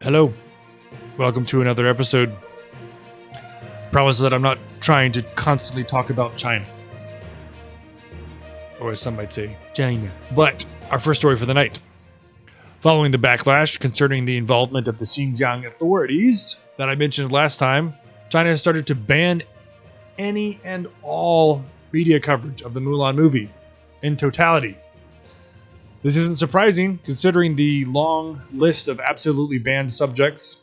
Hello, welcome to another episode. Promise that I'm not trying to constantly talk about China. Or as some might say, China. But our first story for the night. Following the backlash concerning the involvement of the Xinjiang authorities that I mentioned last time, China has started to ban any and all media coverage of the Mulan movie in totality. This isn't surprising, considering the long list of absolutely banned subjects,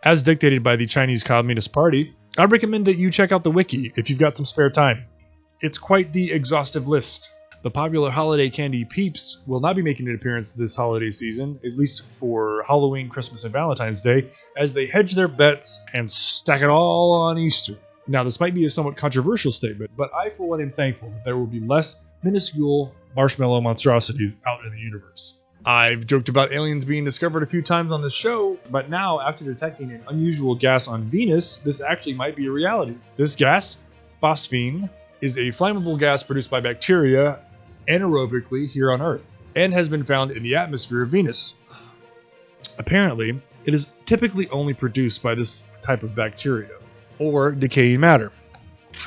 as dictated by the Chinese Communist Party. I recommend that you check out the wiki if you've got some spare time. It's quite the exhaustive list. The popular holiday candy Peeps will not be making an appearance this holiday season, at least for Halloween, Christmas, and Valentine's Day, as they hedge their bets and stack it all on Easter. Now, this might be a somewhat controversial statement, but I, for one, am thankful that there will be less minuscule marshmallow monstrosities out in the universe. I've joked about aliens being discovered a few times on this show, but now, after detecting an unusual gas on Venus, this actually might be a reality. This gas, phosphine, is a flammable gas produced by bacteria anaerobically here on Earth, and has been found in the atmosphere of Venus. Apparently, it is typically only produced by this type of bacteria, or decaying matter.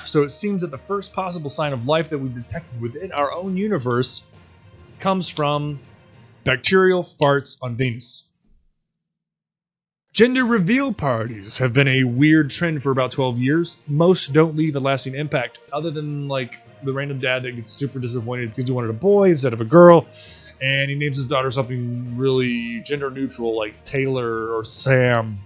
So it seems that the first possible sign of life that we've detected within our own universe comes from bacterial farts on Venus. Gender reveal parties have been a weird trend for about 12 years. Most don't leave a lasting impact, other than like the random dad that gets super disappointed because he wanted a boy instead of a girl, and he names his daughter something really gender neutral like Taylor or Sam,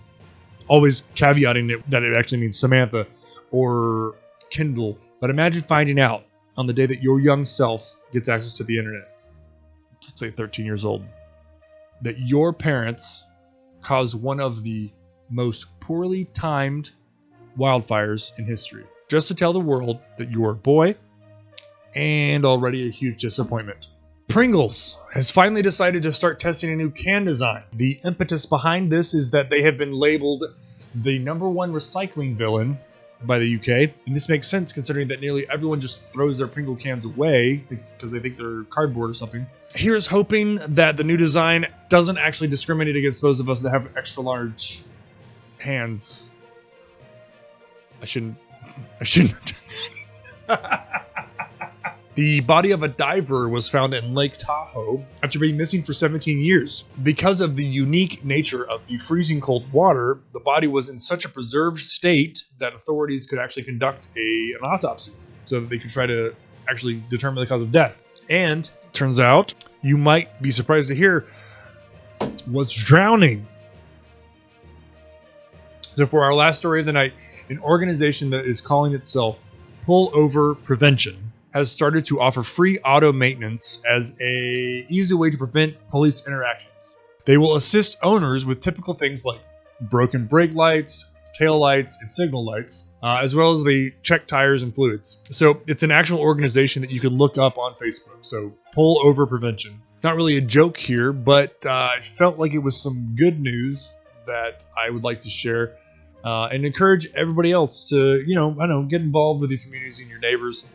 always caveating it that it actually means Samantha or Kindle. But imagine finding out on the day that your young self gets access to the internet, let's say 13 years old, that your parents caused one of the most poorly timed wildfires in history, just to tell the world that you're a boy, and already a huge disappointment. Pringles has finally decided to start testing a new can design. The impetus behind this is that they have been labeled the #1 recycling villain by the UK, and this makes sense considering that nearly everyone just throws their Pringle cans away because they think they're cardboard or something. Here's hoping that the new design doesn't actually discriminate against those of us that have extra large hands. I shouldn't. The body of a diver was found in Lake Tahoe after being missing for 17 years. Because of the unique nature of the freezing cold water, the body was in such a preserved state that authorities could actually conduct an autopsy so that they could try to actually determine the cause of death. And turns out, you might be surprised to hear, was drowning. So for our last story of the night, an organization that is calling itself Pull Over Prevention has started to offer free auto maintenance as a easy way to prevent police interactions. They will assist owners with typical things like broken brake lights, tail lights, and signal lights, as well as they check tires and fluids. So it's an actual organization that you can look up on Facebook. So Pull Over Prevention. Not really a joke here, but I felt like it was some good news that I would like to share and encourage everybody else to, get involved with your communities and your neighbors.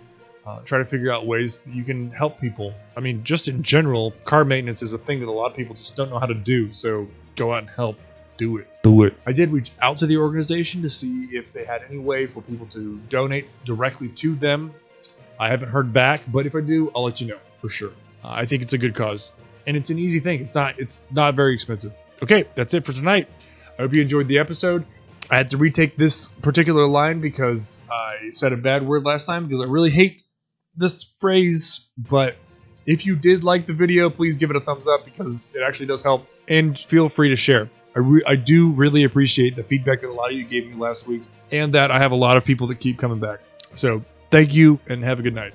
Try to figure out ways that you can help people. I mean, just in general, car maintenance is a thing that a lot of people just don't know how to do. So go out and help. Do it. I did reach out to the organization to see if they had any way for people to donate directly to them. I haven't heard back, but if I do, I'll let you know for sure. I think it's a good cause, and it's an easy thing. It's not very expensive. Okay, that's it for tonight. I hope you enjoyed the episode. I had to retake this particular line because I said a bad word last time because I really hate this phrase, but if you did like the video, please give it a thumbs up because it actually does help, and feel free to share. I do really appreciate the feedback that a lot of you gave me last week, and that I have a lot of people that keep coming back. So thank you and have a good night.